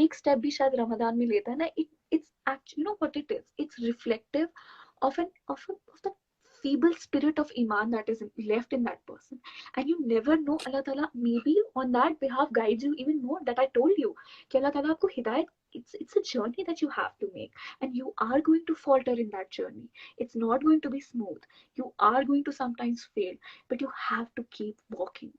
एक स्टेप भी शायद रमजान में लेता है ना, it's actually, you know what it is, it's reflective of the feeble spirit of iman that is left in that person. And you never know, Allah Ta'ala maybe on that behalf guides you even more. That I told you कि Allah Ta'ala आपको hidayat, it's a journey that you have to make, and you are going to falter in that journey. It's not going to be smooth. You are going to sometimes fail, but you have to keep walking.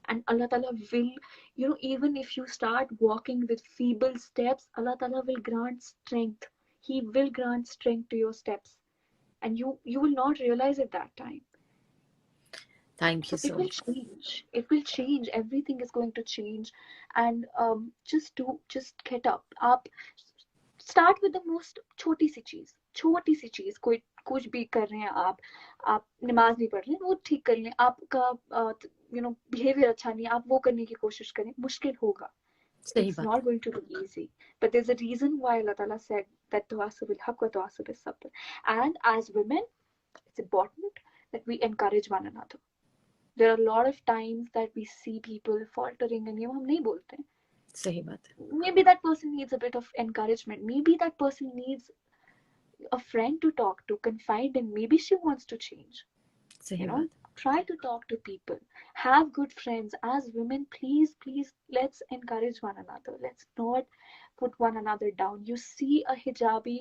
And Allah Ta'ala will, you know, even if you start walking with feeble steps, Allah Ta'ala will grant strength. He will grant strength to your steps, and you will not realize at that time. Thank you So it so will much. change. It will change. Everything is going to change. And just get up. आप start with the most छोटी सी चीज, कोई कुछ भी कर रहे हैं आप नमाज नहीं पढ़ रहे हैं, वो ठीक कर लें, आपका यू नो बिहेवियर अच्छा नहीं, आप वो करने की कोशिश करें, मुश्किल होगा. सही It's बात not है. going to be easy, but there's a reason why Allah Ta'ala said that tawassul bil haqq wa tawassul bis sabr. And as women, it's important that we encourage one another. There are a lot of times that we see people faltering, and हम नहीं बोलते हैं. सही बात है. Maybe that person needs a bit of encouragement. Maybe that person needs a friend to talk to, confide in. Maybe she wants to change. सही You बात know, है. try to talk to people. Have good friends. As women, please, please, let's encourage one another. Let's not put one another down. You see a hijabi,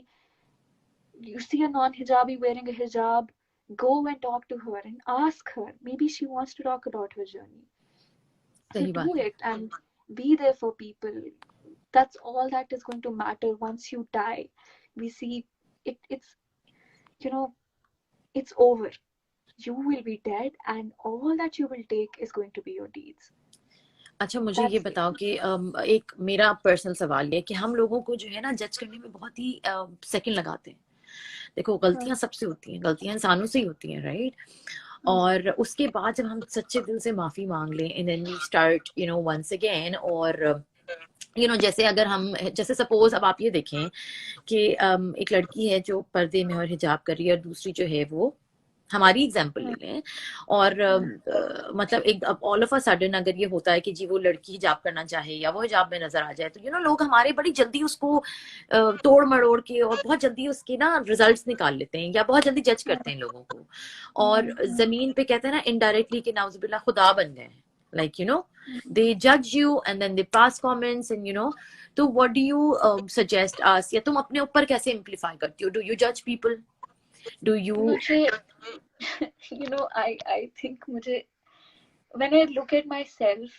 you see a non-hijabi wearing a hijab, go and talk to her and ask her. Maybe she wants to talk about her journey. So सही do बात है. it and be there for people. That's all that is going to matter once you die. We see it's, you know, it's over. You will be dead, and all that you will take is going to be your deeds. अच्छा, मुझे ये That's it. बताओ कि एक मेरा personal सवाल है कि हम लोगों को जो है ना जज करने में बहुत ही सेकंड लगाते हैं. देखो, गलतियां सबसे होती हैं, गलतियां इंसानों से ही होती हैं, राइट? और उसके बाद जब हम सच्चे दिल से माफी मांग लें, and then we start once again, और जैसे अगर हम, जैसे सपोज अब आप ये देखें कि एक लड़की है जो पर्दे में और हिजाब कर रही है, और दूसरी जो है वो, हमारी एग्जाम्पल ले लें, और मतलब एक ऑल ऑफ अ सडन अगर ये होता है कि जी वो लड़की हिजाब करना चाहे या वो हिजाब में नजर आ जाए, तो लोग हमारे बड़ी जल्दी उसको तोड़ मड़ोड़ के और बहुत जल्दी उसके ना रिजल्ट्स निकाल लेते हैं, या बहुत जल्दी जज करते हैं लोगों को, और जमीन पे कहते हैं ना इनडायरेक्टली कि नाउजुबिल्ला खुदा बन गए, like they judge you and then they pass comments, and तो what do you suggest us, या तुम अपने ऊपर कैसे amplify करती हो? Do you judge people? Do you मुझे I think मुझे, when I look at myself,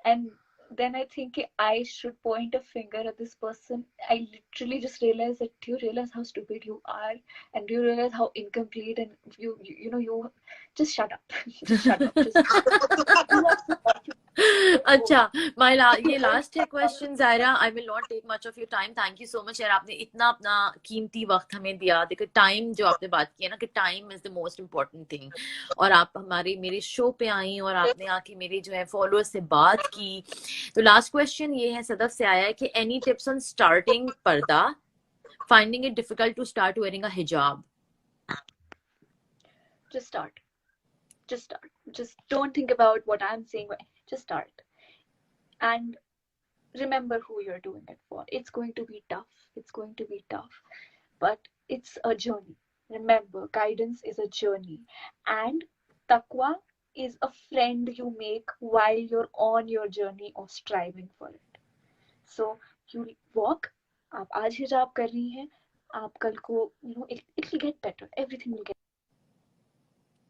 and then I think I should point a finger at this person, I literally just realize that, do you realize how stupid you are, and do you realize how incomplete, and you just shut up. Just shut up. Just do what you अच्छा, ये last है question Zaira. I will not take much of your time. Thank you so much यार, आपने इतना अपना कीमती वक्त हमें दिया. देखो, टाइम जो आपने बात की है ना कि time is the most important thing, और आप मेरे शो पे आई और आपने आके मेरे जो है फॉलोअर्स से बात की. तो लास्ट क्वेश्चन ये है, सदफ से आया है कि एनी टिप्स ऑन स्टार्टिंग पर्दा, finding it difficult to start wearing a hijab? just start. Just start. Just don't think about what I'm saying. Just start. And remember who you're doing it for. It's going to be tough. It's going to be tough. But it's a journey. Remember, guidance is a journey. And taqwa is a friend you make while you're on your journey of striving for it. So you walk. आप आज हिजाब कर रही हैं, आप कल को, it will get better. Everything will get better.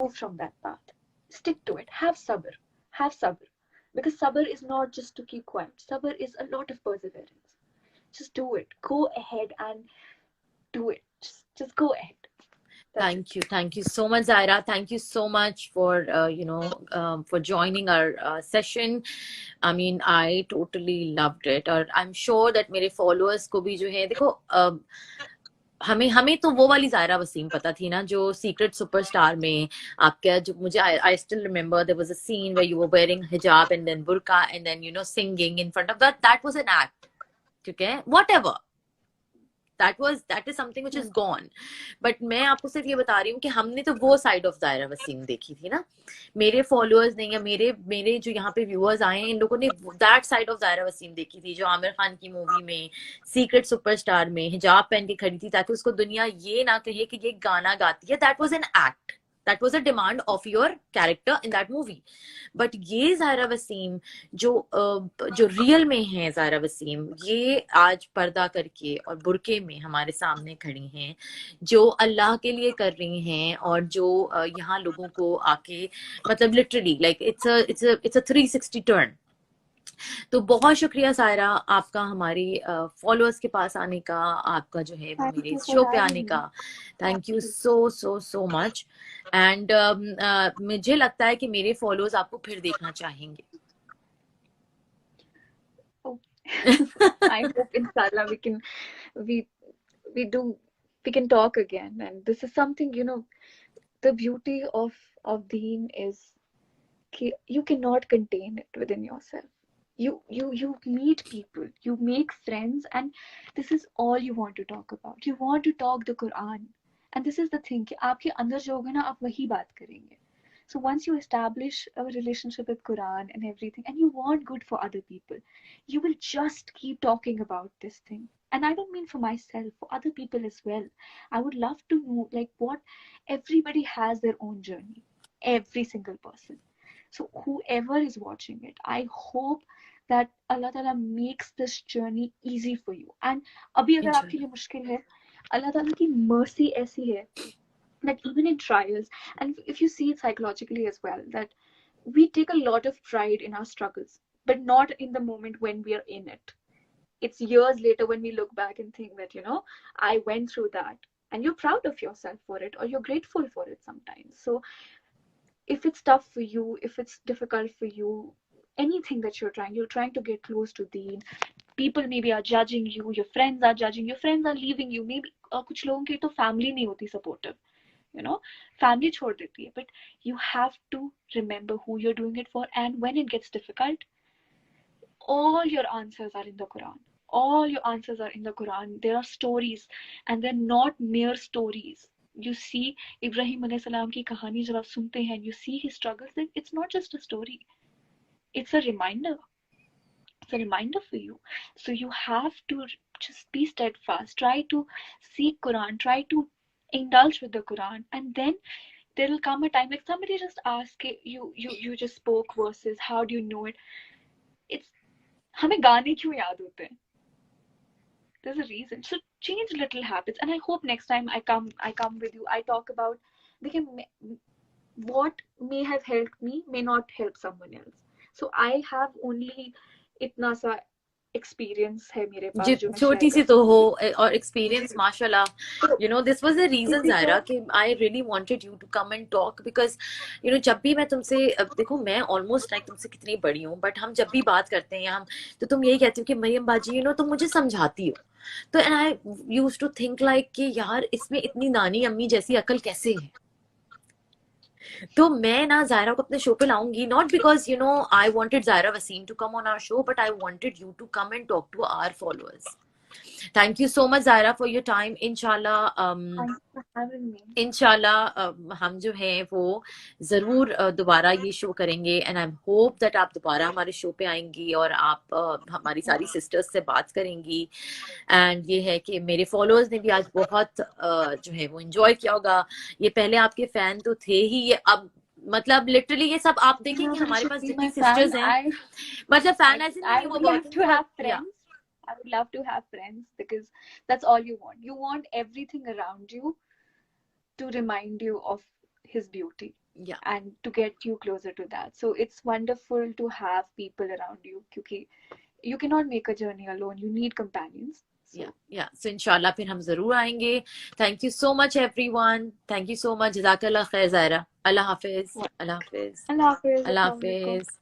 Move from that path. Stick to it. Have sabr. Have sabr. Because sabr is not just to keep quiet. Sabr is a lot of perseverance. Just do it. Go ahead and do it. Just go ahead. Thank you so much, Zaira. Thank you so much for for joining our session. I mean, I totally loved it, और I'm sure that मेरे followers को भी जो है, देखो हमें तो वो वाली ज़ायरा वसीम पता थी ना जो सीक्रेट सुपरस्टार में आपका, जो मुझे I still remember there was a scene where you were wearing hijab and then burqa and then singing in front of that was an act. ठीक है, whatever, that is something which is gone. But मैं आपको सिर्फ ये बता रही हूँ कि हमने तो वो साइड ऑफ जायरा वसीम देखी थी ना, मेरे फॉलोअर्स ने या मेरे मेरे जो यहाँ पे व्यूअर्स आए हैं, इन लोगों ने that side of Zaira Wasim देखी थी, जो आमिर खान की मूवी में सीक्रेट सुपरस्टार में हिजाब पहन के खड़ी थी ताकि उसको दुनिया ये ना कहे कि ये गाना गाती है. That was an act, that was a demand of your character in that movie. But ये जायरा वसीम जो रियल में है, जायरा वसीम ये आज पर्दा करके और बुरके में हमारे सामने खड़ी हैं, जो अल्लाह के लिए कर रही हैं, और जो यहाँ लोगों को आके मतलब literally like it's a 360 turn. तो बहुत शुक्रिया सायरा आपका हमारे फॉलोअर्स के पास आने का, आपका जो है वो मेरे इस शो पे आने का. Thank you so so so much. And मुझे लगता है कि मेरे फॉलोअर्स आपको फिर देखना चाहेंगे. I hope inshallah we can talk again. And this is something, you know, the beauty of Deen is you cannot contain it within yourself. You meet people, you make friends, and this is all you want to talk about. You want to talk the Quran, and this is the thing कि आपके अंदर जो होगा ना, आप वही बात करेंगे. So once you establish a relationship with Quran and everything, and you want good for other people, you will just keep talking about this thing. And I don't mean for myself, for other people as well. I would love to know, like, what everybody has their own journey, every single person. So whoever is watching it, I hope that Allah Ta'ala makes this journey easy for you. And abhi agar aapke liye mushkil hai, Allah Ta'ala ki mercy aisi hai that even in trials, and if you see it psychologically as well, that we take a lot of pride in our struggles, but not in the moment when we are in it. It's years later when we look back and think that, you know, I went through that, and you're proud of yourself for it, or you're grateful for it sometimes. So if it's tough for you, if it's difficult for you, anything that you're trying to get close to Deen, people maybe are judging you, your friends are judging, your friends are leaving you, maybe kuch logon ki to family nahi hoti supportive, you know, family chhod deti hai, but you have to remember who you're doing it for. And when it gets difficult, all your answers are in the Quran. All your answers are in the Quran. There are stories, and they're not mere stories. You see Ibrahim alayhi salam ki kahani jab aap sunte hain, you see his struggles, then it's not just a story, it's a reminder. It's a reminder for you. So you have to just be steadfast, try to seek Quran, try to indulge with the Quran, and then there will come a time, like somebody just asked, you just spoke verses, how do you know it? It's हमें गाने क्यों याद होते हैं? There's a reason. So change little habits, and I hope next time I come with you, I talk about what may have helped me may not help someone else. So I have only इतना सा experience है मेरे पास जो मैं छोटी सी तो हो, और एक्सपीरियंस माशाल्लाह, you know, this was the reason Zaira कि I really wanted you to come and talk, because you know जब भी मैं तुमसे, देखो मैं almost like तुमसे कितनी बड़ी हूँ, but हम जब भी बात करते हैं हम, तो तुम यही कहती हो कि मरियम बाजी, you know, तुम मुझे समझाती हो. तो and I used to think like कि यार इसमें इतनी नानी अम्मी जैसी अकल कैसे है. तो मैं ना जायरा को अपने शो पे लाऊंगी, not because you know I wanted Zaira Wasim to come on our show, but I wanted you to come and talk to our followers. Thank you so much Zaira for your time. इंशाल्लाह हम जो है वो जरूर दोबारा ये शो करेंगे, एंड आई होप दैट आप दोबारा हमारे शो पे आएंगी और आप हमारी सारी सिस्टर्स से बात करेंगी. एंड ये है कि मेरे फॉलोअर्स ने भी आज बहुत जो है वो एंजॉय किया होगा. ये पहले आपके फैन तो थे ही, ये अब मतलब लिटरली ये सब आप देखेंगे हमारे पास जितनी सिस्टर्स हैं, मतलब फैन ऐसे नहीं, वो I would love to have friends, because that's all you want. You want everything around you to remind you of his beauty, and to get you closer to that. So it's wonderful to have people around you, because you cannot make a journey alone. You need companions. So inshallah फिर हम जरूर आएंगे. Thank you so much everyone. Thank you so much. Jazakallah khair Zaira. Allah Hafiz. Allah Hafiz. Allah Hafiz. Allah Hafiz.